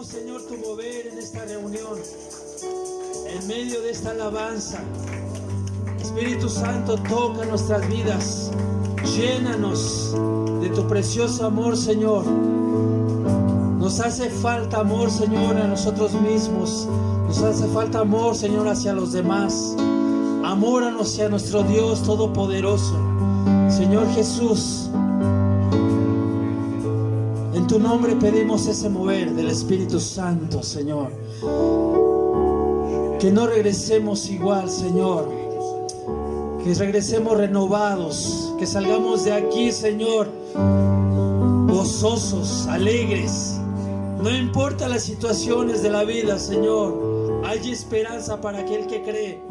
Pedimos, Señor, tu mover en esta reunión, en medio de esta alabanza. Espíritu Santo, toca nuestras vidas, llénanos de tu precioso amor, Señor. Nos hace falta amor, Señor, a nosotros mismos. Nos hace falta amor, Señor, hacia los demás. Amor hacia nuestro Dios Todopoderoso. Señor Jesús, en tu nombre pedimos ese mover del Espíritu Santo, Señor. Que no regresemos igual, Señor. Que regresemos renovados. Que salgamos de aquí, Señor, gozosos, alegres. No importa las situaciones de la vida, Señor. Hay esperanza para aquel que cree.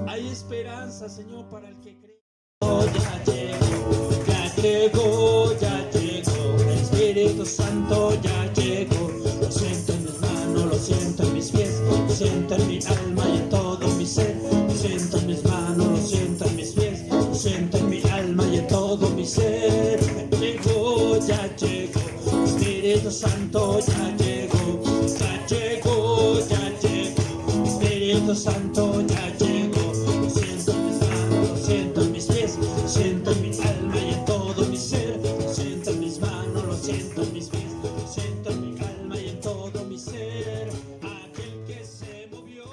Hay esperanza, Señor, para el que cree. Ya llegó, ya llegó. El Espíritu Santo ya llegó. Lo siento en mis manos, lo siento en mis pies, lo siento en mi alma y en todo mi ser. Lo siento en mis manos, lo siento en mis pies, lo siento en mi alma y en todo mi ser. Ya llegó, ya llegó. El Espíritu Santo ya llegó. Ya llegó, ya llegó. El Espíritu Santo ya llegó. Lo siento en mis manos, lo siento en mis pies, lo siento en mi alma y en todo mi ser. Lo siento en mis manos, lo siento en mis pies, lo siento en mi alma y en todo mi ser. Aquel que se movió,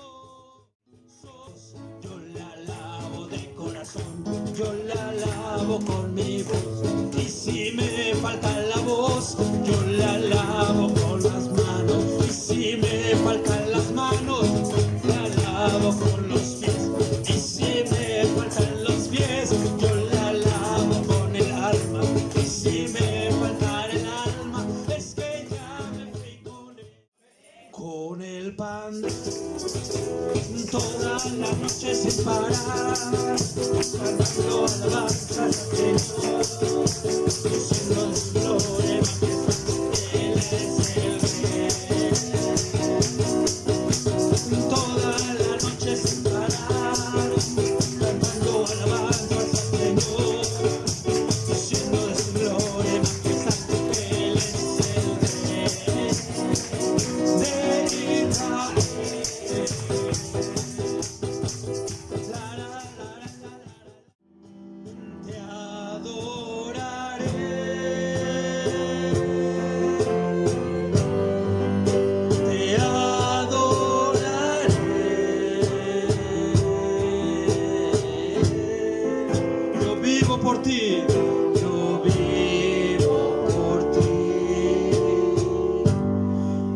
yo la alabo de corazón, yo la alabo con mi voz. Y si me falta la voz, yo la alabo con las manos. Y si me faltan las manos, la alabo con los pies. Y si me faltan los pies, yo la alabo con el alma. Y si me falta el alma, es que ya me fui con el pan. Toda la noche sin parar, cantando alabanza al Señor, diciendo gloria, Él es el Rey. Toda la noche sin parar, cantando alabanza al Señor, diciendo de su gloria, majestad, Él es el Rey de Israel. Te adoraré, te adoraré. Yo vivo por ti, yo vivo por ti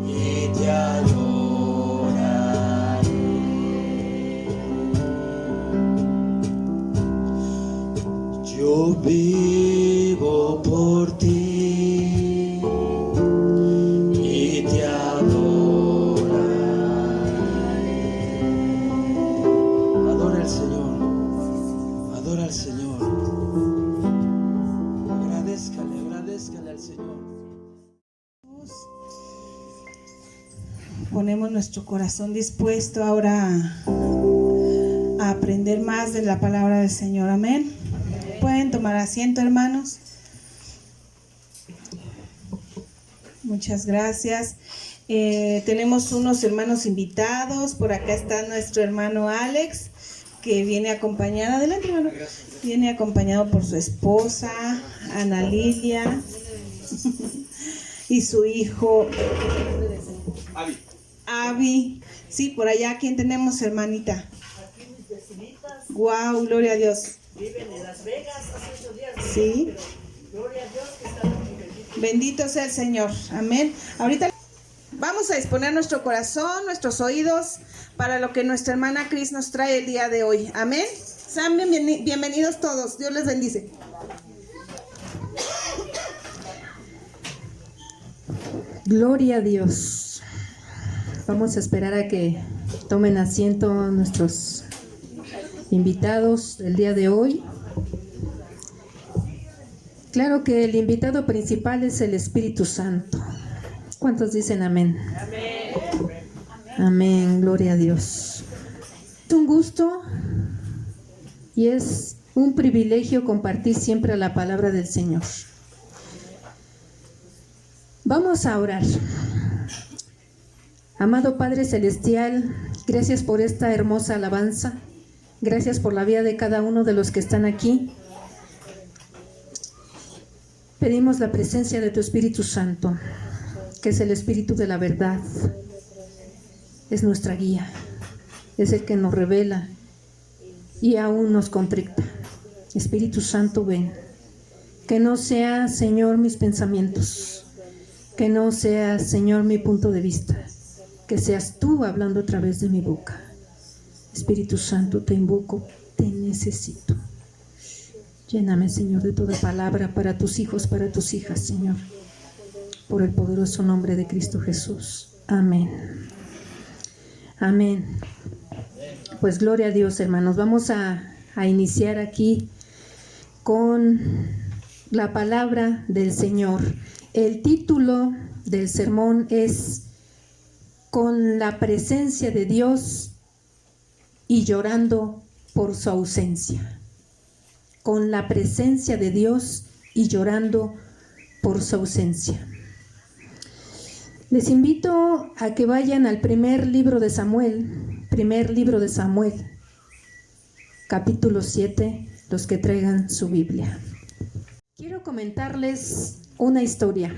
y te adoraré. Yo vivo por ti y te adoraré. Adora al Señor, adora al Señor. Agradézcale, agradézcale al Señor. Ponemos nuestro corazón dispuesto ahora a aprender más de la palabra del Señor. Amén. Pueden tomar asiento, hermanos. Muchas gracias. Tenemos unos hermanos invitados. Por acá está nuestro hermano Alex, que viene acompañado. Adelante, hermano. Viene acompañado por su esposa, Ana Lilia, y su hijo, Avi. Sí, por allá, ¿quién tenemos, hermanita? Aquí mis vecinitas. Wow, gloria a Dios. Viven en Las Vegas hace 8 días. Sí. Pero gloria a Dios que están aquí. Bendito sea el Señor. Amén. Ahorita vamos a disponer nuestro corazón, nuestros oídos para lo que nuestra hermana Cris nos trae el día de hoy. Amén. Sean bienvenidos todos. Dios les bendice. Gloria a Dios. Vamos a esperar a que tomen asiento nuestros invitados del día de hoy. Claro que el invitado principal es el Espíritu Santo. ¿Cuántos dicen amén? Amén. Amén, gloria a Dios. Es un gusto y es un privilegio compartir siempre la palabra del Señor. Vamos a orar. Amado Padre Celestial, gracias por esta hermosa alabanza. Gracias por la vida de cada uno de los que están aquí. Pedimos la presencia de tu Espíritu Santo, que es el Espíritu de la verdad. Es nuestra guía, es el que nos revela y aún nos contrita. Espíritu Santo, ven. Que no sea, Señor, mis pensamientos, que no sea, Señor, mi punto de vista, que seas tú hablando a través de mi boca. Espíritu Santo, te invoco, te necesito. Lléname, Señor, de toda palabra para tus hijos, para tus hijas, Señor, por el poderoso nombre de Cristo Jesús. Amén. Amén. Pues gloria a Dios, hermanos. Vamos a iniciar aquí con la palabra del Señor. El título del sermón es Con la presencia de Dios y llorando por su ausencia. Con la presencia de Dios y llorando por su ausencia. Les invito a que vayan al primer libro de Samuel, capítulo 7, los que traigan su Biblia. Quiero comentarles una historia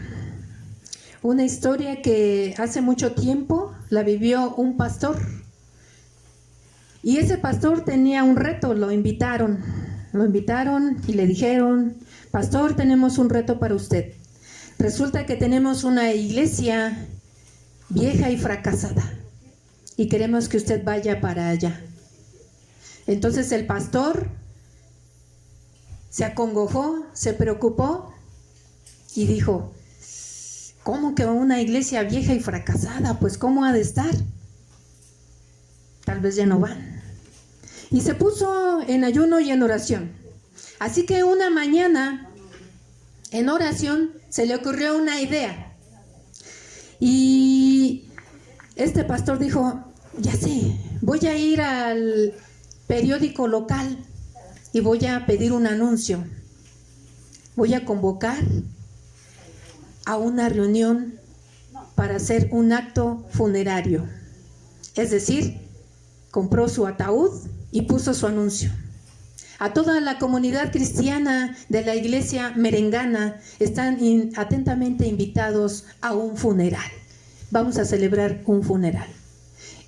que hace mucho tiempo la vivió un pastor. Y ese pastor tenía un reto, lo invitaron y le dijeron: pastor, tenemos un reto para usted. Resulta que tenemos una iglesia vieja y fracasada y queremos que usted vaya para allá. Entonces el pastor se acongojó, se preocupó y dijo: ¿cómo que una iglesia vieja y fracasada? Pues ¿cómo ha de estar? Tal vez ya no van. Y se puso en ayuno y en oración. Así que una mañana, en oración, se le ocurrió una idea. Y este pastor dijo: ya sé, voy a ir al periódico local y voy a pedir un anuncio. Voy a convocar a una reunión para hacer un acto funerario. Es decir, compró su ataúd y puso su anuncio. A toda la comunidad cristiana de la iglesia merengana están atentamente invitados a un funeral. Vamos a celebrar un funeral.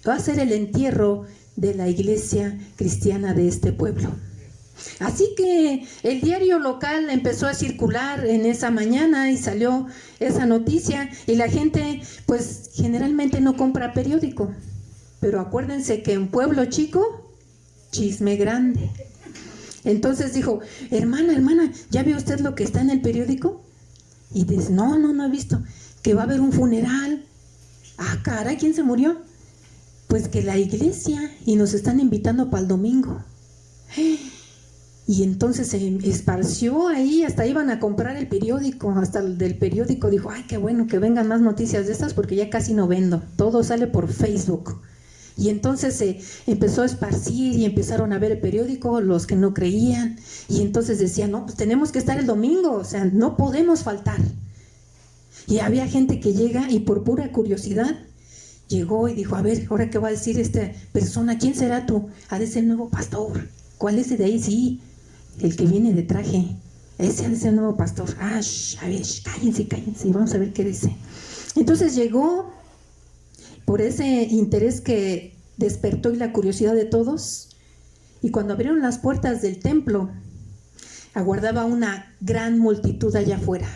Va a ser el entierro de la iglesia cristiana de este pueblo. Así que el diario local empezó a circular en esa mañana y salió esa noticia, y la gente pues generalmente no compra periódico, pero acuérdense que en pueblo chico, chisme grande. Entonces dijo: hermana, ¿ya vio usted lo que está en el periódico? Y dice: no he visto. Que va a haber un funeral. Ah, caray, ¿quién se murió? Pues que la iglesia, y nos están invitando para el domingo. Y entonces se esparció ahí, hasta iban a comprar el periódico, hasta el del periódico dijo: ay, qué bueno que vengan más noticias de estas porque ya casi no vendo, todo sale por Facebook. Y entonces se empezó a esparcir y empezaron a ver el periódico los que no creían, y entonces decían: no, pues tenemos que estar el domingo, o sea, no podemos faltar. Y había gente que llega y por pura curiosidad llegó y dijo: a ver, ¿ahora qué va a decir esta persona? ¿Quién será tú? Ha de ser el nuevo pastor. ¿Cuál es ese de ahí? Sí, el que viene de traje. Ese ha de ser el nuevo pastor. A ver, cállense, vamos a ver qué dice. Entonces llegó por ese interés que despertó y la curiosidad de todos, y cuando abrieron las puertas del templo, aguardaba una gran multitud allá afuera,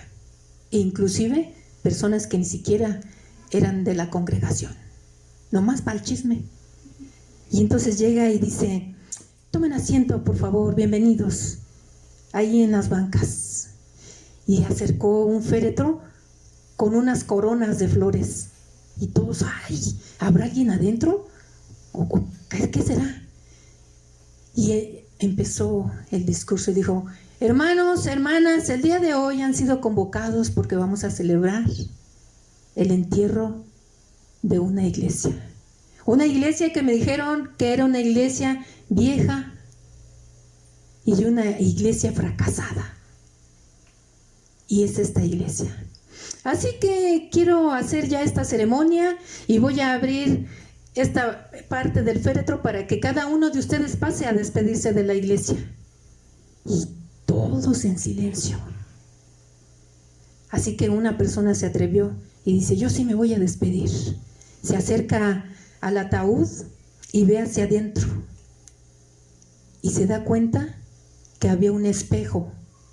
e inclusive personas que ni siquiera eran de la congregación, nomás para el chisme. Y entonces llega y dice: tomen asiento, por favor, bienvenidos, ahí en las bancas. Y acercó un féretro con unas coronas de flores. Y todos: ay, ¿habrá alguien adentro? ¿O qué será? Y empezó el discurso y dijo: hermanos, hermanas, el día de hoy han sido convocados porque vamos a celebrar el entierro de una iglesia. Una iglesia que me dijeron que era una iglesia vieja y una iglesia fracasada. Y es esta iglesia. Así que quiero hacer ya esta ceremonia y voy a abrir esta parte del féretro para que cada uno de ustedes pase a despedirse de la iglesia. Y todos en silencio. Así que una persona se atrevió y dice, yo sí me voy a despedir. Se acerca al ataúd y ve hacia adentro. Y se da cuenta que había un espejo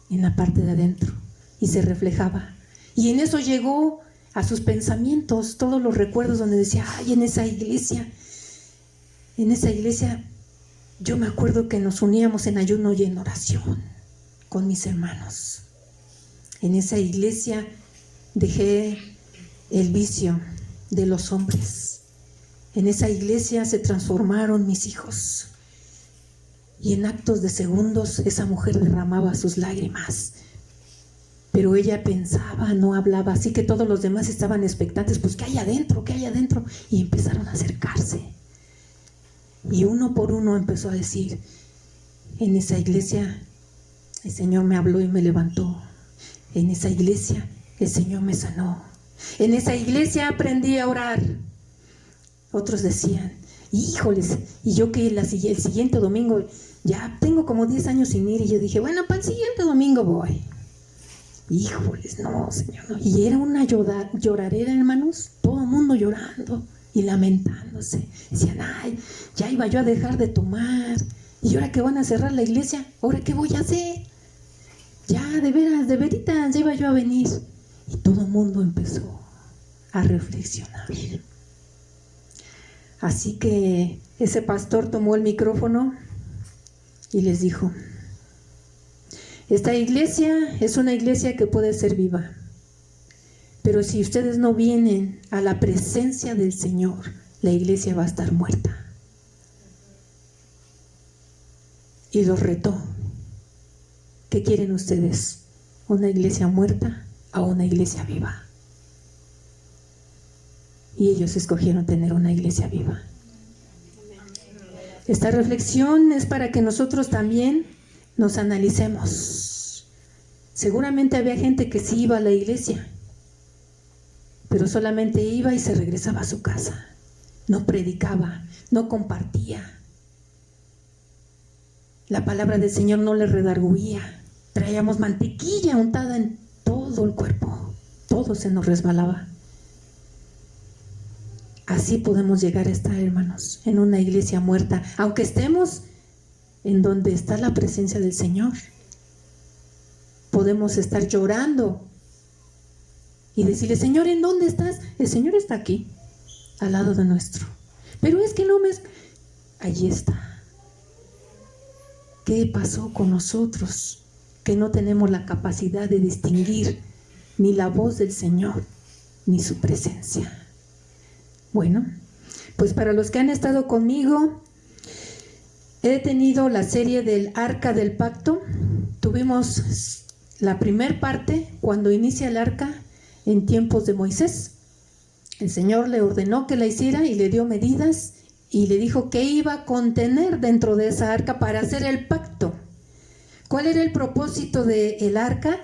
en la parte de adentro y se reflejaba. Y en eso llegó a sus pensamientos todos los recuerdos donde decía, ay, en esa iglesia yo me acuerdo que nos uníamos en ayuno y en oración con mis hermanos. En esa iglesia dejé el vicio de los hombres. En esa iglesia se transformaron mis hijos. Y en actos de segundos esa mujer derramaba sus lágrimas. Pero ella pensaba, no hablaba, así que todos los demás estaban expectantes, pues ¿qué hay adentro? ¿Qué hay adentro? Y empezaron a acercarse. Y uno por uno empezó a decir, en esa iglesia el Señor me habló y me levantó. En esa iglesia el Señor me sanó. En esa iglesia aprendí a orar. Otros decían, híjoles, y yo que el siguiente domingo, ya tengo como 10 años sin ir, y yo dije, bueno, para el siguiente domingo voy. Híjoles, no, Señor, no. Y era una lloradera, hermanos, todo el mundo llorando y lamentándose. Decían, ay, ya iba yo a dejar de tomar, y ahora que van a cerrar la iglesia, ¿ahora qué voy a hacer? Ya, de veras, de veritas, ya iba yo a venir. Y todo el mundo empezó a reflexionar. Así que ese pastor tomó el micrófono y les dijo, esta iglesia es una iglesia que puede ser viva, pero si ustedes no vienen a la presencia del Señor, la iglesia va a estar muerta. Y los retó. ¿Qué quieren ustedes? ¿Una iglesia muerta o una iglesia viva? Y ellos escogieron tener una iglesia viva. Esta reflexión es para que nosotros también nos analicemos. Seguramente había gente que sí iba a la iglesia, pero solamente iba y se regresaba a su casa. No predicaba, no compartía. La palabra del Señor no le redarguía. Traíamos mantequilla untada en todo el cuerpo. Todo se nos resbalaba. Así podemos llegar a estar, hermanos, en una iglesia muerta, aunque estemos en donde está la presencia del Señor. Podemos estar llorando y decirle, Señor, ¿en dónde estás? El Señor está aquí, al lado de nuestro. Pero es que no me... Allí está. ¿Qué pasó con nosotros? Que no tenemos la capacidad de distinguir ni la voz del Señor, ni su presencia. Bueno, pues para los que han estado conmigo, he tenido la serie del Arca del Pacto. Tuvimos la primer parte cuando inicia el arca en tiempos de Moisés. El Señor le ordenó que la hiciera y le dio medidas y le dijo qué iba a contener dentro de esa arca para hacer el pacto. ¿Cuál era el propósito del arca?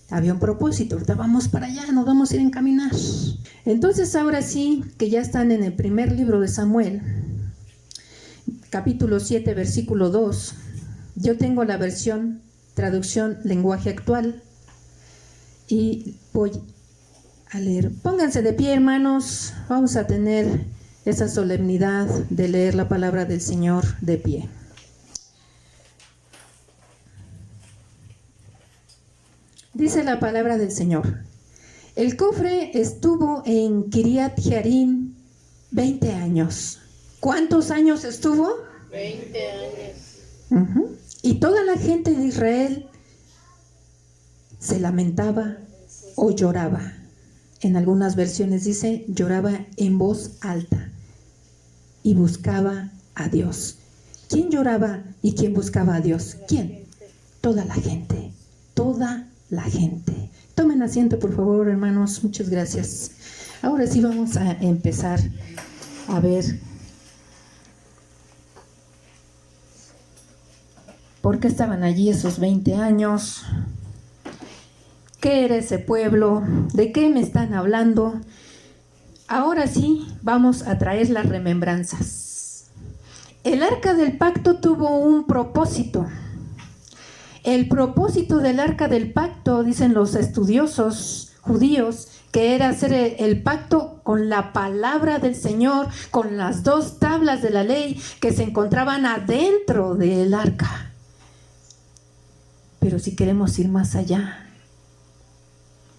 Había un propósito, ahorita vamos para allá, nos vamos a ir a encaminar. Entonces ahora sí, que ya están en el primer libro de Samuel, capítulo 7, versículo 2, yo tengo la versión, traducción, lenguaje actual, y voy a leer. Pónganse de pie, hermanos, vamos a tener esa solemnidad de leer la palabra del Señor de pie. Dice la palabra del Señor. El cofre estuvo en Kiriat Jearim 20 años. ¿Cuántos años estuvo? 20 años. Y toda la gente de Israel se lamentaba o lloraba. En algunas versiones dice lloraba en voz alta y buscaba a Dios. ¿Quién lloraba y quién buscaba a Dios? ¿Quién? Toda la gente. Toda la gente. Tomen asiento, por favor, hermanos. Muchas gracias. Ahora sí vamos a empezar a ver por qué estaban allí esos 20 años. ¿Qué era ese pueblo? ¿De qué me están hablando? Ahora sí, vamos a traer las remembranzas. El arca del pacto tuvo un propósito. El propósito del arca del pacto, dicen los estudiosos judíos, que era hacer el pacto con la palabra del Señor, con las 2 tablas de la ley que se encontraban adentro del arca. Pero si queremos ir más allá,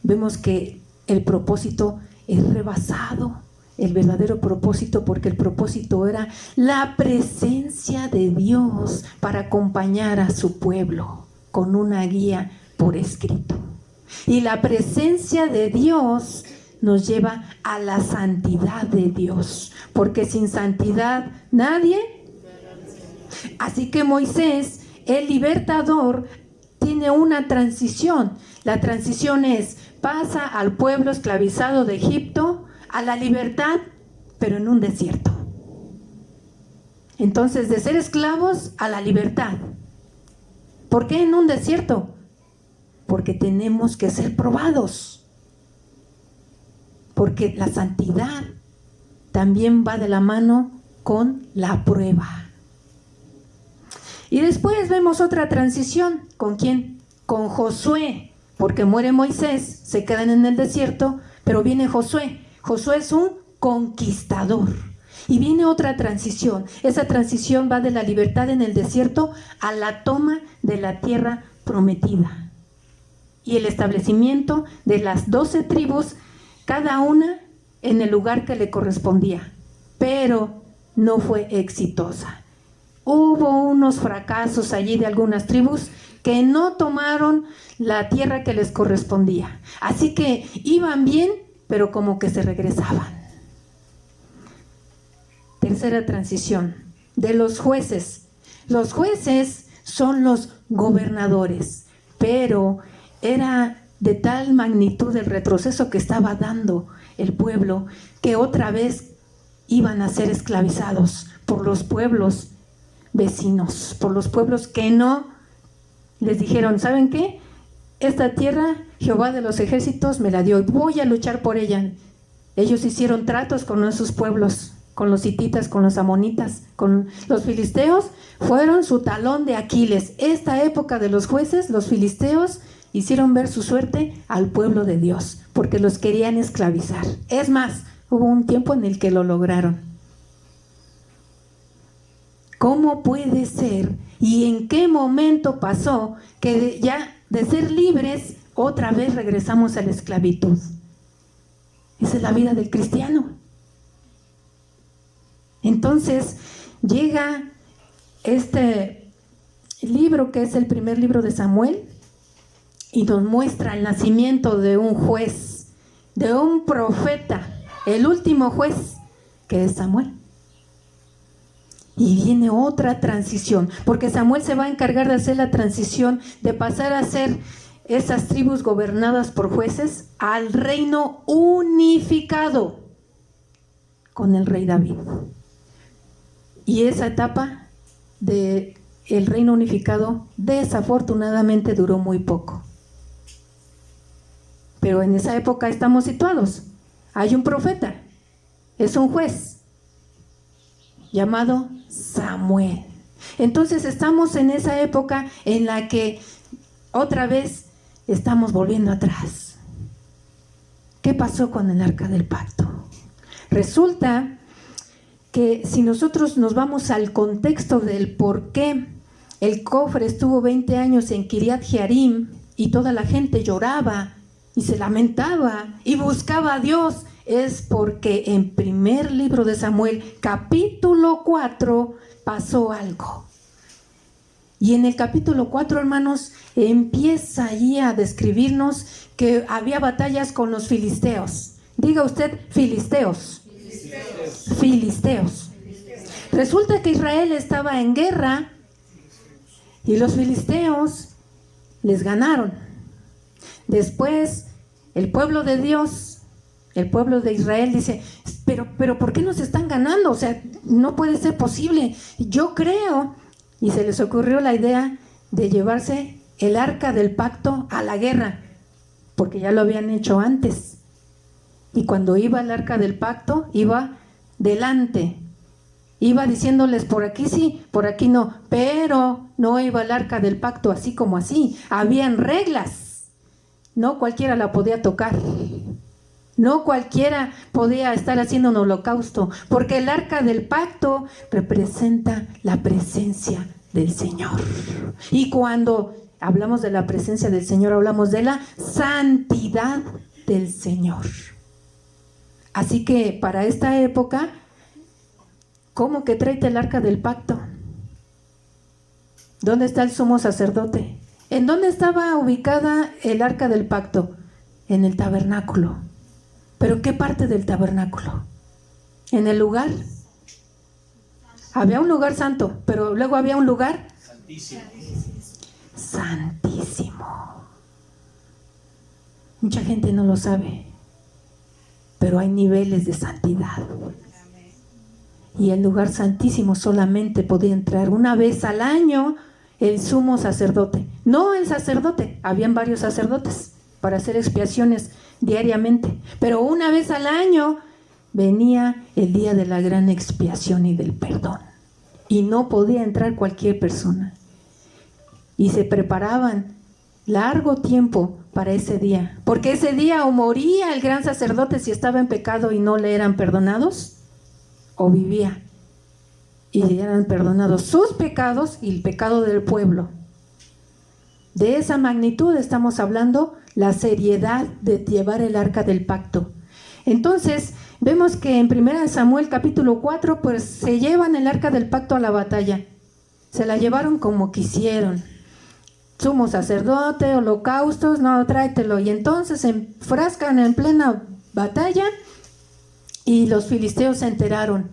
vemos que el propósito es rebasado, el verdadero propósito, porque el propósito era la presencia de Dios para acompañar a su pueblo con una guía por escrito. Y la presencia de Dios nos lleva a la santidad de Dios, porque sin santidad nadie. Así que Moisés, el libertador, tiene una transición. La transición es, pasa al pueblo esclavizado de Egipto a la libertad, pero en un desierto. Entonces, de ser esclavos a la libertad. ¿Por qué en un desierto? Porque tenemos que ser probados. Porque la santidad también va de la mano con la prueba. Y después vemos otra transición. ¿Con quién? Con Josué. Porque muere Moisés, se quedan en el desierto, pero viene Josué. Josué es un conquistador. Y viene otra transición. Esa transición va de la libertad en el desierto a la toma de la tierra prometida. Y el establecimiento de las 12 tribus, cada una en el lugar que le correspondía. Pero no fue exitosa. Hubo unos fracasos allí de algunas tribus que no tomaron la tierra que les correspondía. Así que iban bien, pero como que se regresaban. Tercera transición, de los jueces. Los jueces son los gobernadores, pero era de tal magnitud el retroceso que estaba dando el pueblo que otra vez iban a ser esclavizados por los pueblos vecinos, por los pueblos que no les dijeron, ¿saben qué? Esta tierra Jehová de los ejércitos me la dio y voy a luchar por ella. Ellos hicieron tratos con esos pueblos, con los hititas, con los amonitas, con los filisteos, fueron su talón de Aquiles. Esta época de los jueces, los filisteos hicieron ver su suerte al pueblo de Dios, porque los querían esclavizar. Es más, hubo un tiempo en el que lo lograron. ¿Cómo puede ser y en qué momento pasó que ya de ser libres otra vez regresamos a la esclavitud? Esa es la vida del cristiano. Entonces llega este libro que es el primer libro de Samuel y nos muestra el nacimiento de un juez, de un profeta, el último juez que es Samuel. Y viene otra transición, porque Samuel se va a encargar de hacer la transición de pasar a ser esas tribus gobernadas por jueces al reino unificado con el rey David. Y esa etapa del reino unificado desafortunadamente duró muy poco. Pero en esa época estamos situados. Hay un profeta, es un juez llamado Samuel. Entonces estamos en esa época en la que otra vez estamos volviendo atrás. ¿Qué pasó con el arca del pacto? Resulta que si nosotros nos vamos al contexto del por qué el cofre estuvo 20 años en Kiriat Jearim y toda la gente lloraba y se lamentaba y buscaba a Dios, es porque en primer libro de Samuel, capítulo 4, pasó algo. Y en el capítulo 4, hermanos, empieza allí a describirnos que había batallas con los filisteos. Diga usted, filisteos. Filisteos. Resulta que Israel estaba en guerra y los filisteos les ganaron. Después, el pueblo de Dios, el pueblo de Israel dice, pero ¿por qué nos están ganando? O sea, no puede ser posible. Yo creo, y se les ocurrió la idea de llevarse el arca del pacto a la guerra, porque ya lo habían hecho antes. Y cuando iba al arca del pacto, iba delante. Iba diciéndoles, por aquí sí, por aquí no. Pero no iba al arca del pacto así como así. Habían reglas. No cualquiera la podía tocar. No cualquiera podía estar haciendo un holocausto. Porque el arca del pacto representa la presencia del Señor. Y cuando hablamos de la presencia del Señor, hablamos de la santidad del Señor. Así que para esta época, ¿cómo que tráete el arca del pacto? ¿Dónde está el sumo sacerdote? ¿En dónde estaba ubicada el arca del pacto? En el tabernáculo. ¿Pero qué parte del tabernáculo? En el lugar. Había un lugar santo, pero luego había un lugar santísimo. Mucha gente no lo sabe, pero hay niveles de santidad. Y el lugar santísimo solamente podía entrar una vez al año el sumo sacerdote. No el sacerdote, habían varios sacerdotes para hacer expiaciones diariamente, pero una vez al año venía el día de la gran expiación y del perdón. Y no podía entrar cualquier persona. Y se preparaban largo tiempo para ese día, porque ese día o moría el gran sacerdote si estaba en pecado y no le eran perdonados, o vivía y eran perdonados sus pecados y el pecado del pueblo. De esa magnitud estamos hablando, la seriedad de llevar el arca del pacto. Entonces vemos que en 1 Samuel capítulo 4 pues se llevan el arca del pacto a la batalla. Se la llevaron como quisieron. Sumo sacerdote, holocaustos, no, tráetelo. Y entonces se enfrascan en plena batalla y los filisteos se enteraron.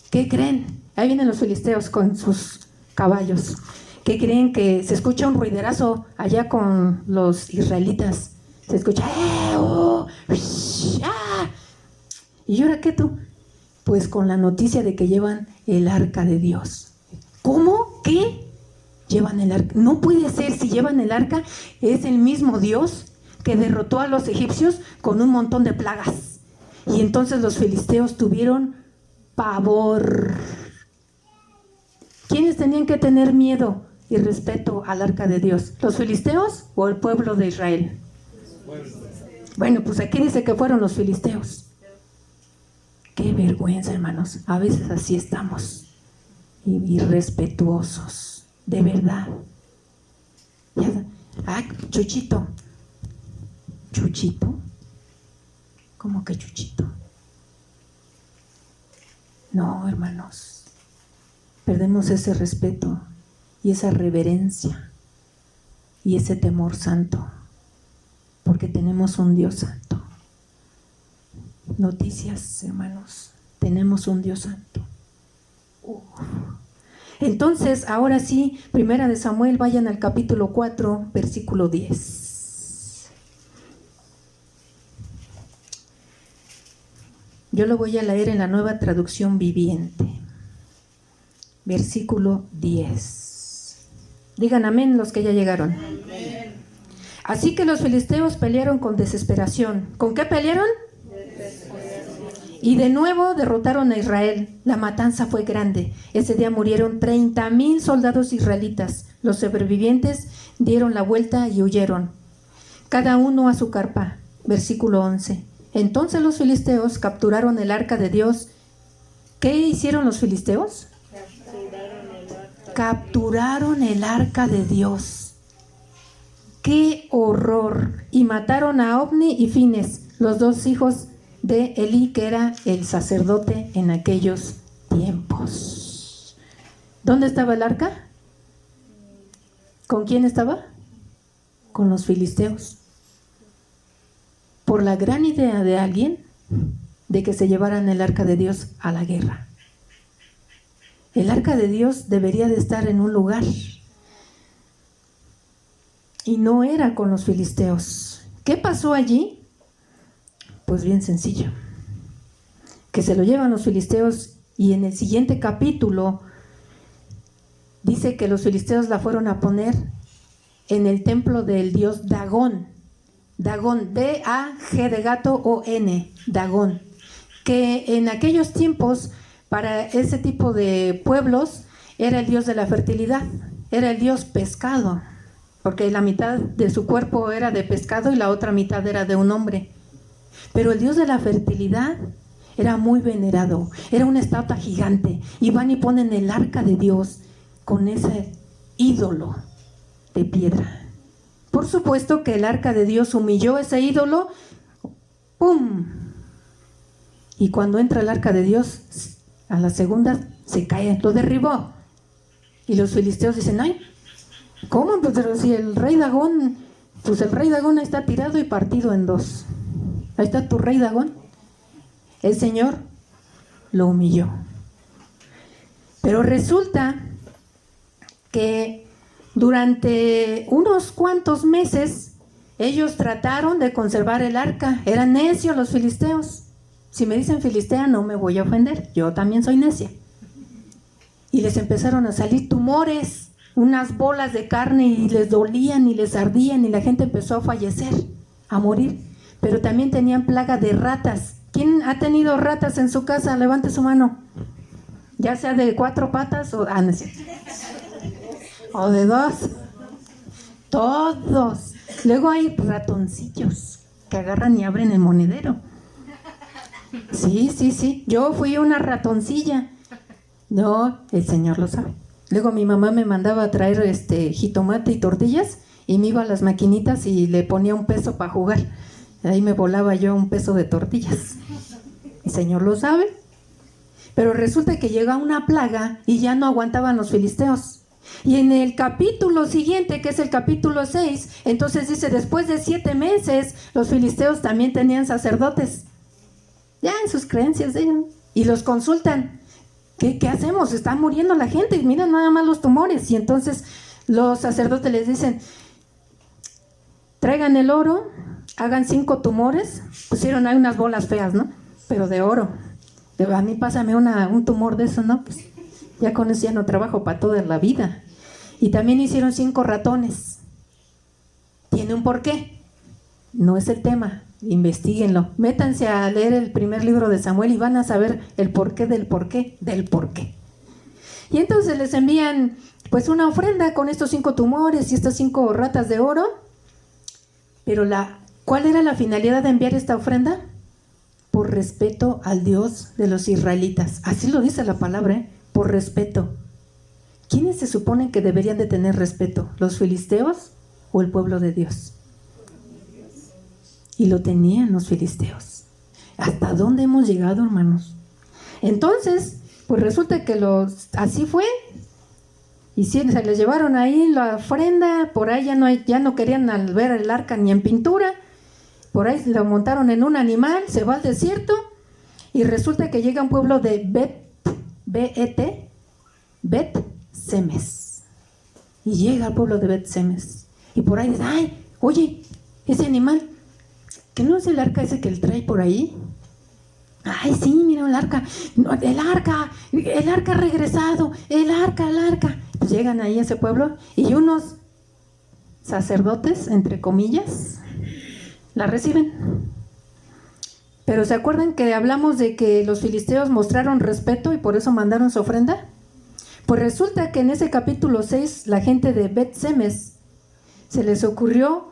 ¿Qué creen? Ahí vienen los filisteos con sus caballos. ¿Qué creen? Que se escucha un ruiderazo allá con los israelitas. Se escucha ¿y ahora qué tú? Pues con la noticia de que llevan el arca de Dios. ¿Cómo? ¿Qué? Llevan el arca. No puede ser, si llevan el arca, es el mismo Dios que derrotó a los egipcios con un montón de plagas. Y entonces los filisteos tuvieron pavor. ¿Quiénes tenían que tener miedo y respeto al arca de Dios? ¿Los filisteos o el pueblo de Israel? Bueno, pues aquí dice que fueron los filisteos. Qué vergüenza, hermanos. A veces así estamos, irrespetuosos, de verdad. Chuchito. ¿Chuchito? ¿Cómo que Chuchito? No, hermanos. Perdemos ese respeto y esa reverencia y ese temor santo, porque tenemos un Dios santo. Noticias, hermanos, tenemos un Dios santo. Entonces, ahora sí, 1 Samuel, vayan al capítulo 4, versículo 10. Yo lo voy a leer en la Nueva Traducción Viviente. Versículo 10. Digan amén los que ya llegaron. Amén. Así que los filisteos pelearon con desesperación. ¿Con qué pelearon? Y de nuevo derrotaron a Israel. La matanza fue grande. Ese día murieron 30,000 soldados israelitas. Los sobrevivientes dieron la vuelta y huyeron, cada uno a su carpa. Versículo 11. Entonces los filisteos capturaron el arca de Dios. ¿Qué hicieron los filisteos? Capturaron el arca de Dios. ¡Qué horror! Y mataron a Ofni y Fines, los dos hijos de Elí, que era el sacerdote en aquellos tiempos. ¿Dónde estaba el arca? ¿Con quién estaba? Con los filisteos. Por la gran idea de alguien de que se llevaran el arca de Dios a la guerra. El arca de Dios debería de estar en un lugar, y no era con los filisteos. ¿Qué pasó allí? Pues bien sencillo, que se lo llevan los filisteos, y en el siguiente capítulo dice que los filisteos la fueron a poner en el templo del dios Dagón, Dagón, D-A-G de gato O-N, Dagón, que en aquellos tiempos para ese tipo de pueblos era el dios de la fertilidad, era el dios pescado, porque la mitad de su cuerpo era de pescado y la otra mitad era de un hombre. Pero el dios de la fertilidad era muy venerado, era una estatua gigante, y van y ponen el arca de Dios con ese ídolo de piedra. Por supuesto que el arca de Dios humilló ese ídolo, ¡pum! Y cuando entra el arca de Dios, a la segunda se cae, lo derribó. Y los filisteos dicen, ay, ¿cómo? Pues pero si el rey Dagón, pues el rey Dagón está tirado y partido en dos. Ahí está tu rey Dagón. El Señor lo humilló. Pero resulta que durante unos cuantos meses ellos trataron de conservar el arca. Eran necios los filisteos. Si me dicen filistea no me voy a ofender, yo también soy necia. Y les empezaron a salir tumores, unas bolas de carne, y les dolían y les ardían, y la gente empezó a fallecer, a morir. Pero también tenían plaga de ratas. ¿Quién ha tenido ratas en su casa? Levante su mano. Ya sea de 4 patas o, no es cierto, o de 2. Todos. Luego hay ratoncillos que agarran y abren el monedero. Sí. Yo fui una ratoncilla. No, el Señor lo sabe. Luego mi mamá me mandaba a traer jitomate y tortillas, y me iba a las maquinitas y le ponía un peso para jugar. Ahí me volaba yo un peso de tortillas. El Señor lo sabe. Pero resulta que llega una plaga y ya no aguantaban los filisteos. Y en el capítulo siguiente, que es el capítulo 6, entonces dice, después de 7 meses, los filisteos también tenían sacerdotes. Ya en sus creencias de ellos. Y los consultan. ¿Qué hacemos? Está muriendo la gente. Miren nada más los tumores. Y entonces los sacerdotes les dicen, traigan el oro, hagan 5 tumores. Pusieron ahí unas bolas feas, ¿no? Pero de oro. A mí pásame un tumor de eso, ¿no? Pues ya con eso ya no trabajo para toda la vida. Y también hicieron 5 ratones. ¿Tiene un porqué? No es el tema. Investíguenlo. Métanse a leer el primer libro de Samuel y van a saber el porqué del porqué del porqué. Y entonces les envían pues una ofrenda con estos 5 tumores y estas 5 ratas de oro. Pero ¿cuál era la finalidad de enviar esta ofrenda? Por respeto al Dios de los israelitas. Así lo dice la palabra, por respeto. ¿Quiénes se suponen que deberían de tener respeto? ¿Los filisteos o el pueblo de Dios? Y lo tenían los filisteos. ¿Hasta dónde hemos llegado, hermanos? Entonces, pues resulta que así fue. Y sí, se les llevaron ahí la ofrenda. Por ahí ya no querían ver el arca ni en pintura. Por ahí lo montaron en un animal, se va al desierto. Y resulta que llega un pueblo de Bet-Semes. Y llega al pueblo de Bet-Semes. Y por ahí dice, ay, oye, ese animal, ¿que no es el arca ese que él trae por ahí? Ay, sí, mira el arca. No, el arca ha regresado. El arca. Pues llegan ahí a ese pueblo y unos sacerdotes, entre comillas, la reciben. Pero ¿se acuerdan que hablamos de que los filisteos mostraron respeto y por eso mandaron su ofrenda? Pues resulta que en ese capítulo 6, la gente de Bet-Semes se les ocurrió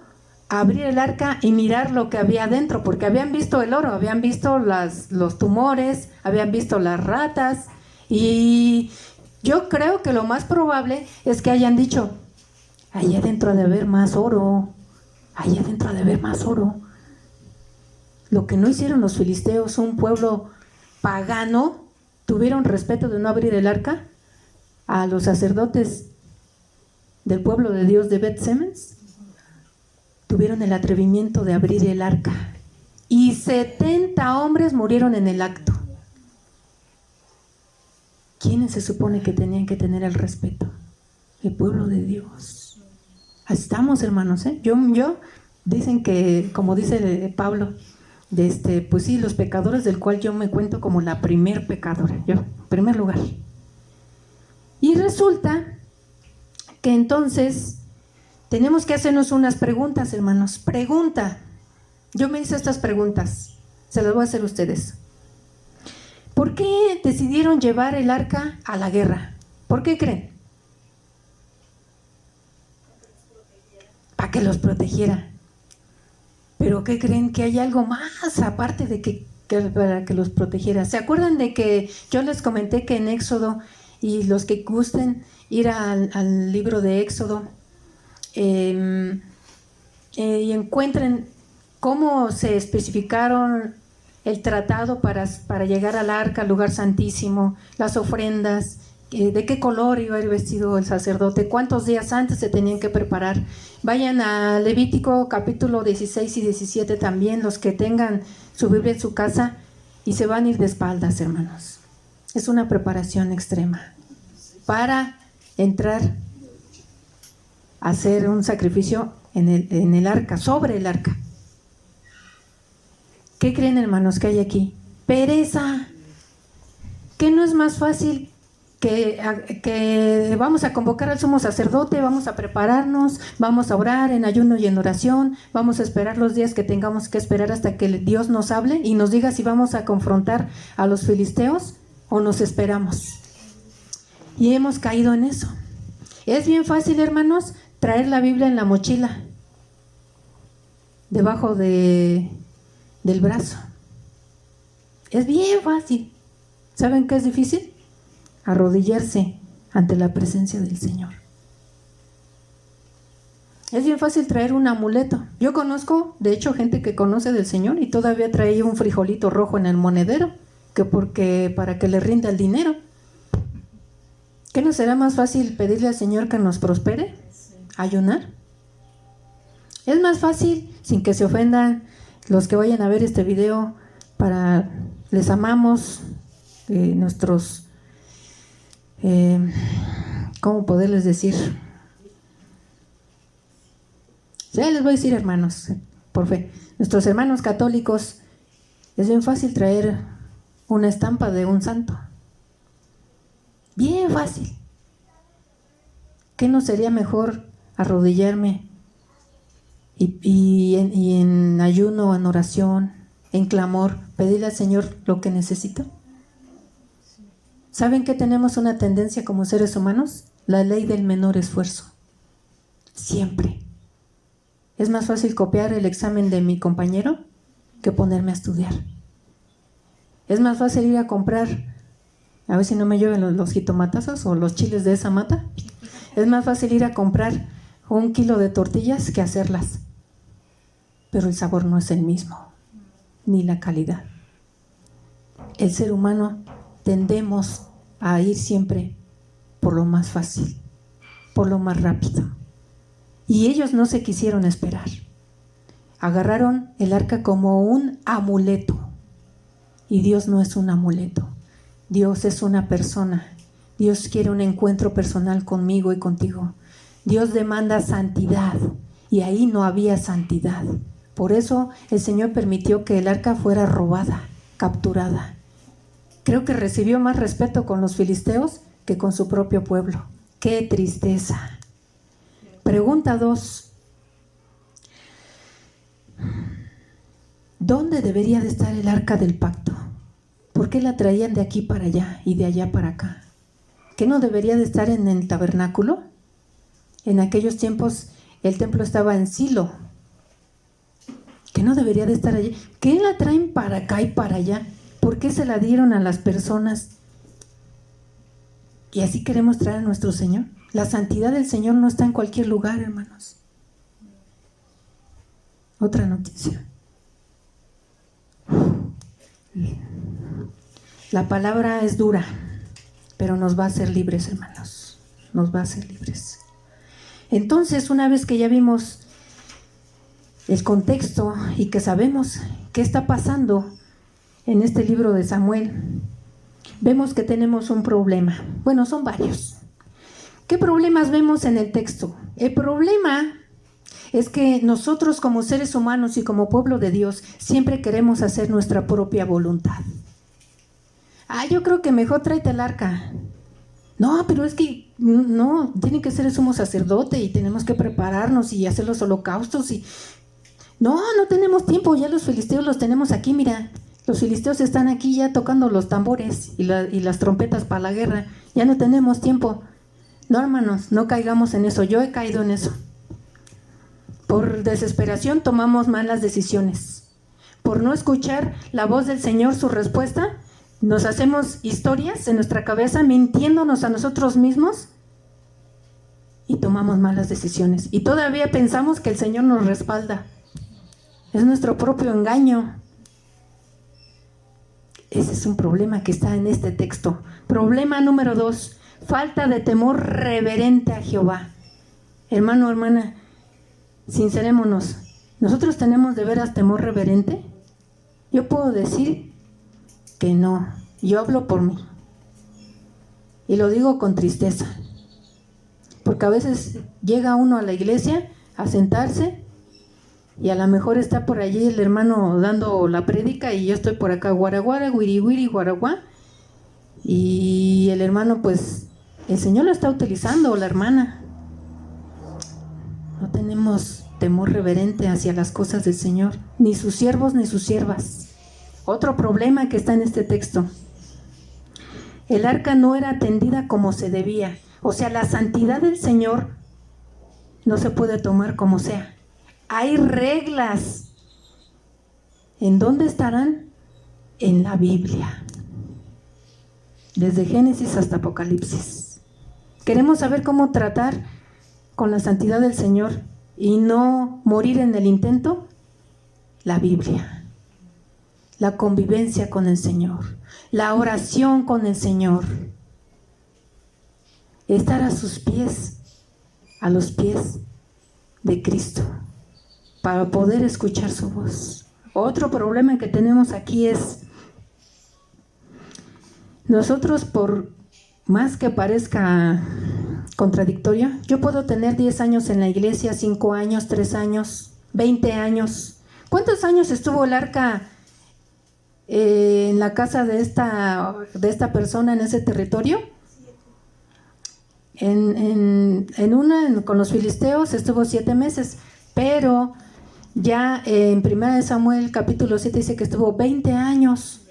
abrir el arca y mirar lo que había adentro, porque habían visto el oro, habían visto los tumores, habían visto las ratas, y yo creo que lo más probable es que hayan dicho, allá adentro ha de haber más oro, allá adentro ha de haber más oro. Lo que no hicieron los filisteos, un pueblo pagano, tuvieron respeto de no abrir el arca. A los sacerdotes del pueblo de Dios de Bet-Semes tuvieron el atrevimiento de abrir el arca y 70 hombres murieron en el acto. ¿Quiénes se supone que tenían que tener el respeto? El pueblo de Dios. Estamos, hermanos, Yo dicen que, como dice Pablo, pues sí, los pecadores, del cual yo me cuento como la primer pecadora, yo, en primer lugar. Y resulta que entonces tenemos que hacernos unas preguntas, hermanos. Pregunta, Yo me hice estas preguntas, se las voy a hacer a ustedes. ¿Por qué decidieron llevar el arca a la guerra? ¿Por qué creen? Para que los protegiera. ¿Pero qué creen? Que hay algo más aparte de que para que los protegiera. ¿Se acuerdan de que yo les comenté que en Éxodo, y los que gusten ir al libro de Éxodo, y encuentren cómo se especificaron el tratado para llegar al arca, al lugar santísimo, las ofrendas, de qué color iba a ir vestido el sacerdote, cuántos días antes se tenían que preparar? Vayan a Levítico capítulo 16 y 17 también, los que tengan su Biblia en su casa, y se van a ir de espaldas, hermanos. Es una preparación extrema para entrar a hacer un sacrificio en el arca, sobre el arca. ¿Qué creen, hermanos, que hay aquí? Pereza. ¿Qué no es más fácil que vamos a convocar al sumo sacerdote, vamos a prepararnos, vamos a orar en ayuno y en oración, vamos a esperar los días que tengamos que esperar hasta que Dios nos hable y nos diga si vamos a confrontar a los filisteos o nos esperamos? Y hemos caído en eso. Es bien fácil, hermanos, traer la Biblia en la mochila, debajo del brazo. Es bien fácil. ¿Saben qué es difícil? Arrodillarse ante la presencia del Señor. Es bien fácil traer un amuleto. Yo conozco, de hecho, gente que conoce del Señor y todavía traía un frijolito rojo en el monedero, para que le rinda el dinero. ¿Qué no será más fácil pedirle al Señor que nos prospere? ¿Ayunar? Es más fácil, sin que se ofendan los que vayan a ver este video, les amamos, nuestros, ¿cómo poderles decir? Ya les voy a decir, hermanos, por fe, nuestros hermanos católicos, es bien fácil traer una estampa de un santo. Bien fácil. ¿Qué no sería mejor arrodillarme y en ayuno, en oración, en clamor, pedirle al Señor lo que necesito? ¿Saben que tenemos una tendencia como seres humanos? La ley del menor esfuerzo. Siempre. Es más fácil copiar el examen de mi compañero que ponerme a estudiar. Es más fácil ir a comprar, a ver si no me llueven los jitomatazos o los chiles de esa mata. Es más fácil ir a comprar 1 kilo de tortillas que hacerlas. Pero el sabor no es el mismo, ni la calidad. El ser humano tendemos a ir siempre por lo más fácil, por lo más rápido. Y ellos no se quisieron esperar. Agarraron el arca como un amuleto. Y Dios no es un amuleto. Dios es una persona. Dios quiere un encuentro personal conmigo y contigo. Dios demanda santidad. Y ahí no había santidad. Por eso el Señor permitió que el arca fuera robada, capturada. Creo que recibió más respeto con los filisteos que con su propio pueblo. ¡Qué tristeza! Pregunta 2. ¿Dónde debería de estar el arca del pacto? ¿Por qué la traían de aquí para allá y de allá para acá? ¿Qué no debería de estar en el tabernáculo? En aquellos tiempos el templo estaba en Silo. ¿Qué no debería de estar allí? ¿Qué la traen para acá y para allá? ¿Por qué se la dieron a las personas? Y así queremos traer a nuestro Señor. La santidad del Señor no está en cualquier lugar, hermanos. Otra noticia. La palabra es dura, pero nos va a hacer libres, hermanos. Nos va a hacer libres. Entonces, una vez que ya vimos el contexto y que sabemos qué está pasando en este libro de Samuel, vemos que tenemos un problema. Bueno, son varios. ¿Qué problemas vemos en el texto? El problema es que nosotros como seres humanos y como pueblo de Dios siempre queremos hacer nuestra propia voluntad. Yo creo que mejor tráete el arca. No, pero es que no, tiene que ser el sumo sacerdote y tenemos que prepararnos y hacer los holocaustos y... No tenemos tiempo, ya los filisteos los tenemos aquí, mira. Los filisteos están aquí ya tocando los tambores y las trompetas para la guerra. Ya no tenemos tiempo. No, hermanos, no caigamos en eso. Yo he caído en eso. Por desesperación tomamos malas decisiones. Por no escuchar la voz del Señor, su respuesta, nos hacemos historias en nuestra cabeza mintiéndonos a nosotros mismos y tomamos malas decisiones. Y todavía pensamos que el Señor nos respalda. Es nuestro propio engaño. Ese es un problema que está en este texto. Problema número 2, falta de temor reverente a Jehová. Hermano, hermana, sincerémonos, ¿nosotros tenemos de veras temor reverente? Yo puedo decir que no. Yo hablo por mí. Y lo digo con tristeza. Porque a veces llega uno a la iglesia a sentarse y a lo mejor está por allí el hermano dando la prédica y yo estoy por acá, guaraguara, guiri, guiri, guaraguá. Y el hermano, pues, el Señor lo está utilizando, o la hermana. No tenemos temor reverente hacia las cosas del Señor, ni sus siervos ni sus siervas. Otro problema que está en este texto. El arca no era atendida como se debía. O sea, la santidad del Señor no se puede tomar como sea. Hay reglas. ¿En dónde estarán? En la Biblia. Desde Génesis hasta Apocalipsis. Queremos saber cómo tratar con la santidad del Señor y no morir en el intento. La Biblia. La convivencia con el Señor. La oración con el Señor. Estar a sus pies, a los pies de Cristo, para poder escuchar su voz. Otro problema que tenemos aquí es, nosotros, por más que parezca contradictorio, yo puedo tener 10 años en la iglesia, 5 años, 3 años, 20 años. ¿Cuántos años estuvo el arca en la casa de esta persona en ese territorio? Con los filisteos estuvo 7 meses, pero ya en 1 Samuel capítulo 7 dice que estuvo 20 años.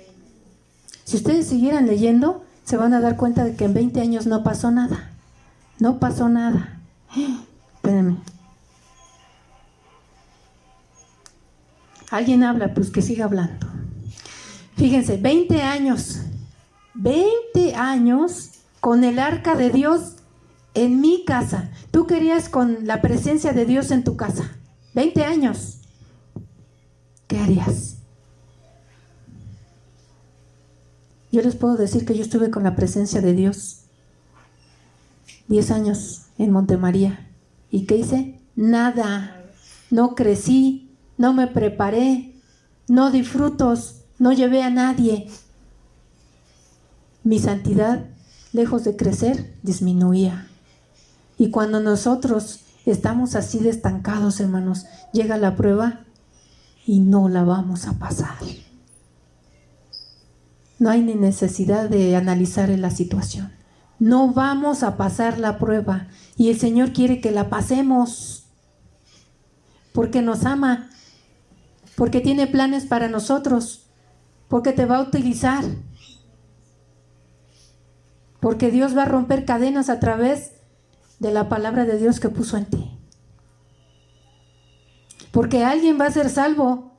Si ustedes siguieran leyendo, se van a dar cuenta de que en 20 años no pasó nada. No pasó nada. Espérenme. ¿Alguien habla? Pues que siga hablando. Fíjense, 20 años. 20 años con el arca de Dios en mi casa. Tú querías con la presencia de Dios en tu casa. 20 años. ¿Qué harías? Yo les puedo decir que yo estuve con la presencia de Dios 10 años en Montemaría. ¿Y qué hice? Nada. No crecí, no me preparé, no di frutos, no llevé a nadie. Mi santidad, lejos de crecer, disminuía. Y cuando nosotros estamos así de estancados, hermanos, llega la prueba y no la vamos a pasar. No hay ni necesidad de analizar la situación. No vamos a pasar la prueba y el Señor quiere que la pasemos porque nos ama, porque tiene planes para nosotros, porque te va a utilizar, porque Dios va a romper cadenas a través de la palabra de Dios que puso en ti, porque alguien va a ser salvo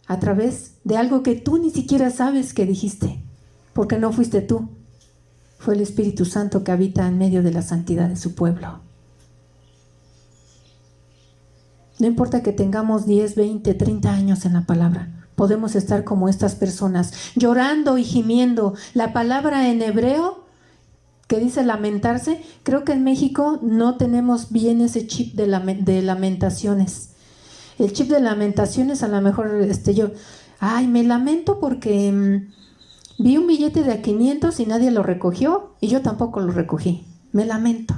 a través de algo que tú ni siquiera sabes que dijiste, porque no fuiste tú, fue el Espíritu Santo que habita en medio de la santidad de su pueblo. No importa que tengamos 10, 20, 30 años en la palabra, podemos estar como estas personas, llorando y gimiendo. La palabra en hebreo que dice lamentarse, creo que en México no tenemos bien ese chip de lamentaciones. El chip de lamentaciones, a lo mejor me lamento porque vi un billete de a 500 y nadie lo recogió y yo tampoco lo recogí. Me lamento.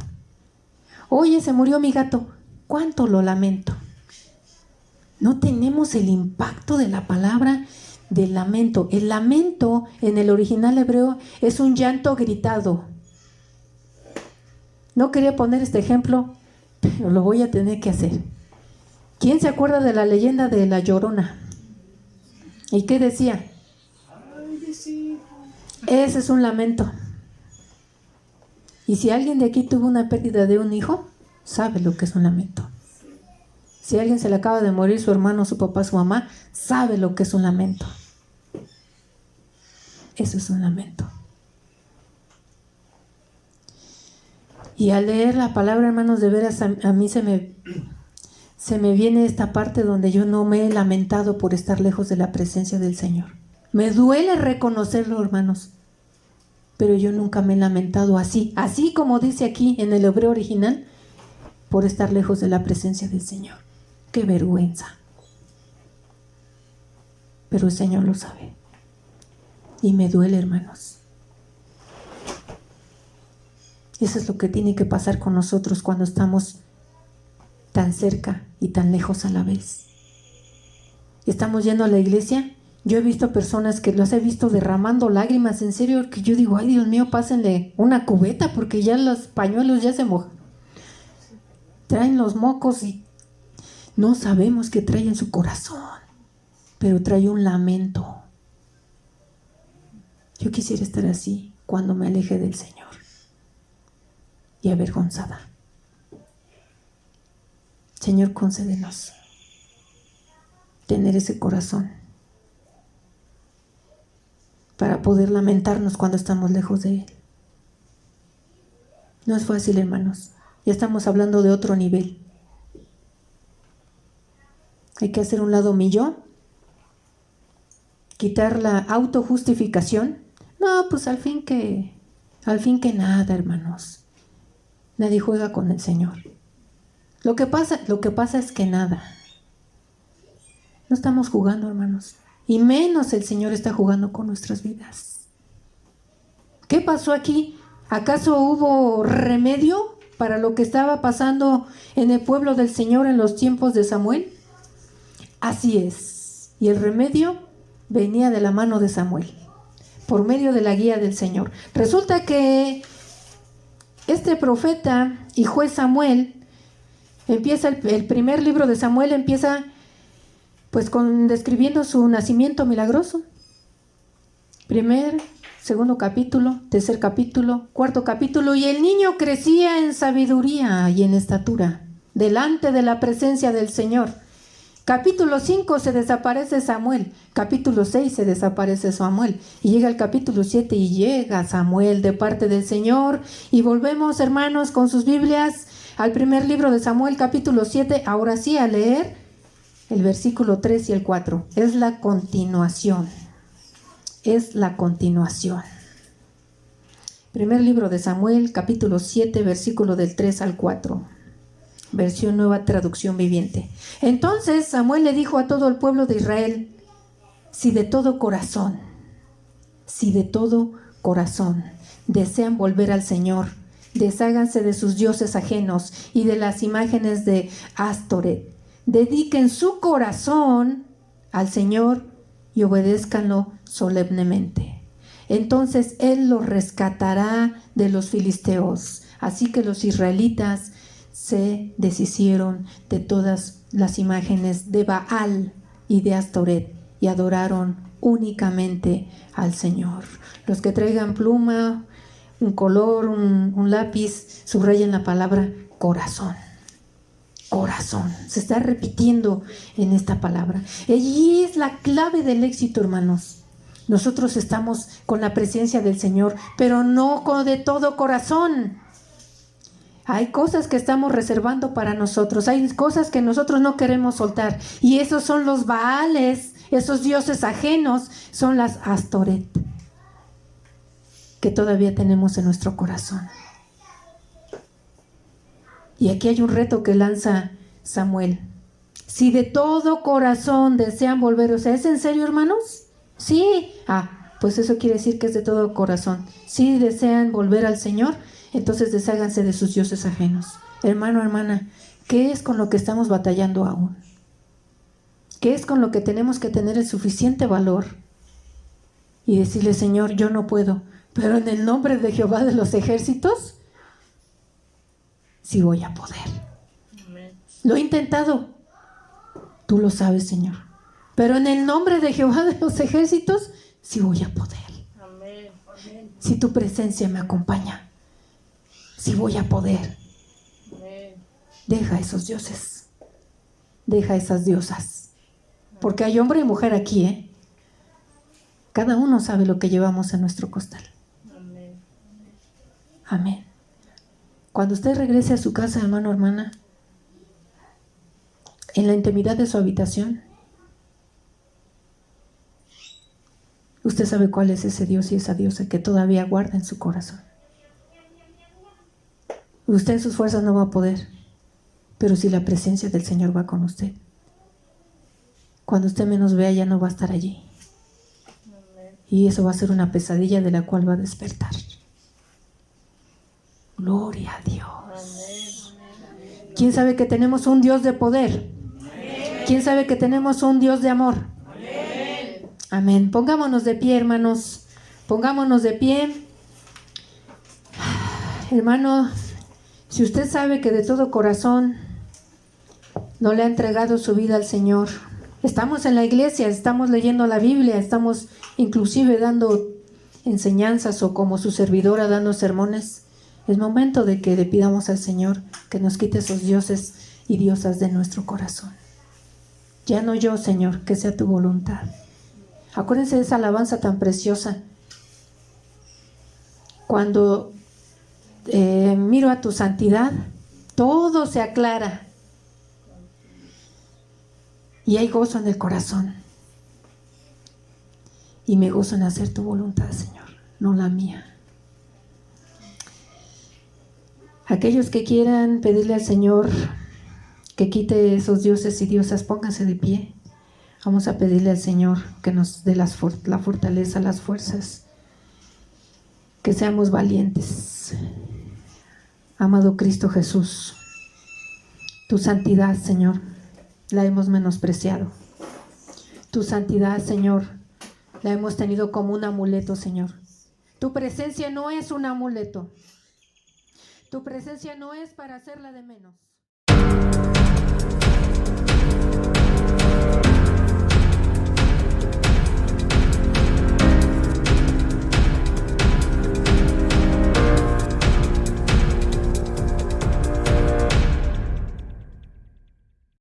Oye, se murió mi gato. ¿Cuánto lo lamento? No tenemos el impacto de la palabra del lamento. El lamento en el original hebreo es un llanto gritado. No quería poner este ejemplo, pero lo voy a tener que hacer. ¿Quién se acuerda de la leyenda de La Llorona? ¿Y qué decía? Ese es un lamento. Y si alguien de aquí tuvo una pérdida de un hijo, sabe lo que es un lamento. Si a alguien se le acaba de morir su hermano, su papá, su mamá, sabe lo que es un lamento. Eso es un lamento. Y al leer la palabra, hermanos, de veras a mí se me viene esta parte donde yo no me he lamentado por estar lejos de la presencia del Señor. Me duele reconocerlo, hermanos, pero yo nunca me he lamentado así como dice aquí en el hebreo original, por estar lejos de la presencia del Señor. ¡Qué vergüenza! Pero el Señor lo sabe. Y me duele, hermanos. Eso es lo que tiene que pasar con nosotros cuando estamos tan cerca y tan lejos a la vez. Estamos yendo a la iglesia. Yo he visto personas que los he visto derramando lágrimas, en serio, que yo digo, ay Dios mío, pásenle una cubeta porque ya los pañuelos ya se mojan. Traen los mocos y no sabemos qué trae en su corazón, pero trae un lamento. Yo quisiera estar así cuando me aleje del Señor y avergonzada. Señor, concédenos tener ese corazón para poder lamentarnos cuando estamos lejos de Él. No es fácil, hermanos. Ya estamos hablando de otro nivel. Hay que hacer un lado mi yo, quitar la autojustificación. No, pues al fin que nada, hermanos. Nadie juega con el Señor. Lo que pasa es que nada. No estamos jugando, hermanos. Y menos el Señor está jugando con nuestras vidas. ¿Qué pasó aquí? ¿Acaso hubo remedio para lo que estaba pasando en el pueblo del Señor en los tiempos de Samuel? Así es. Y el remedio venía de la mano de Samuel, por medio de la guía del Señor. Resulta que este profeta y juez Samuel empieza el primer libro de Samuel, empieza pues describiendo su nacimiento milagroso. Primer, segundo capítulo, tercer capítulo, cuarto capítulo. Y el niño crecía en sabiduría y en estatura delante de la presencia del Señor. Capítulo 5 se desaparece Samuel. Capítulo 6 se desaparece Samuel. Y llega el capítulo 7 y llega Samuel de parte del Señor. Y volvemos, hermanos, con sus Biblias al primer libro de Samuel, capítulo 7. Ahora sí, a leer el versículo 3 y el 4. Es la continuación. Es la continuación. Primer libro de Samuel, capítulo 7, versículo del 3 al 4. Versión Nueva Traducción Viviente. Entonces Samuel le dijo a todo el pueblo de Israel: si de todo corazón desean volver al Señor, desháganse de sus dioses ajenos y de las imágenes de Astoret. Dediquen su corazón al Señor y obedézcanlo solemnemente. Entonces Él los rescatará de los filisteos. Así que los israelitas se deshicieron de todas las imágenes de Baal y de Astoret y adoraron únicamente al Señor. Los que traigan pluma, un color, un lápiz, subrayen la palabra corazón. Corazón. Se está repitiendo en esta palabra. Allí es la clave del éxito, hermanos. Nosotros estamos con la presencia del Señor, pero no de todo corazón. Hay cosas que estamos reservando para nosotros. Hay cosas que nosotros no queremos soltar. Y esos son los Baales, esos dioses ajenos, son las Astoret, que todavía tenemos en nuestro corazón. Y aquí hay un reto que lanza Samuel. Si de todo corazón desean volver, o sea, ¿es en serio, hermanos? Sí. Pues eso quiere decir que es de todo corazón. Si desean volver al Señor, entonces desháganse de sus dioses ajenos. Hermano, hermana, ¿qué es con lo que estamos batallando aún? ¿Qué es con lo que tenemos que tener el suficiente valor? Y decirle: Señor, yo no puedo, pero en el nombre de Jehová de los ejércitos, sí voy a poder. Lo he intentado Tú lo sabes, Señor. Pero en el nombre de Jehová de los ejércitos, sí voy a poder. Amén. Si tu presencia me acompaña, sí voy a poder. Amén. Deja esos dioses. Deja esas diosas. Porque hay hombre y mujer aquí, ¿eh? Cada uno sabe lo que llevamos en nuestro costal. Amén. Amén. Cuando usted regrese a su casa, hermano, hermana, en la intimidad de su habitación, usted sabe cuál es ese Dios y esa diosa que todavía guarda en su corazón. Usted en sus fuerzas no va a poder, pero si la presencia del Señor va con usted, cuando usted menos vea, ya no va a estar allí. Y eso va a ser una pesadilla de la cual va a despertar. Gloria a Dios. Amén. ¿Quién sabe que tenemos un Dios de poder? ¿Quién sabe que tenemos un Dios de amor? Amén. Amén. Pongámonos de pie, hermanos. Pongámonos de pie. Hermano, si usted sabe que de todo corazón no le ha entregado su vida al Señor, estamos en la iglesia, estamos leyendo la Biblia, estamos inclusive dando enseñanzas o como su servidora dando sermones, es momento de que le pidamos al Señor que nos quite esos dioses y diosas de nuestro corazón. Ya no yo, Señor, que sea tu voluntad. Acuérdense de esa alabanza tan preciosa. Cuando miro a tu santidad, todo se aclara. Y hay gozo en el corazón. Y me gozo en hacer tu voluntad, Señor, no la mía. Aquellos que quieran pedirle al Señor que quite esos dioses y diosas, pónganse de pie. Vamos a pedirle al Señor que nos dé la fortaleza, las fuerzas. Que seamos valientes. Amado Cristo Jesús, tu santidad, Señor, la hemos menospreciado. Tu santidad, Señor, la hemos tenido como un amuleto, Señor. Tu presencia no es un amuleto. Tu presencia no es para hacerla de menos.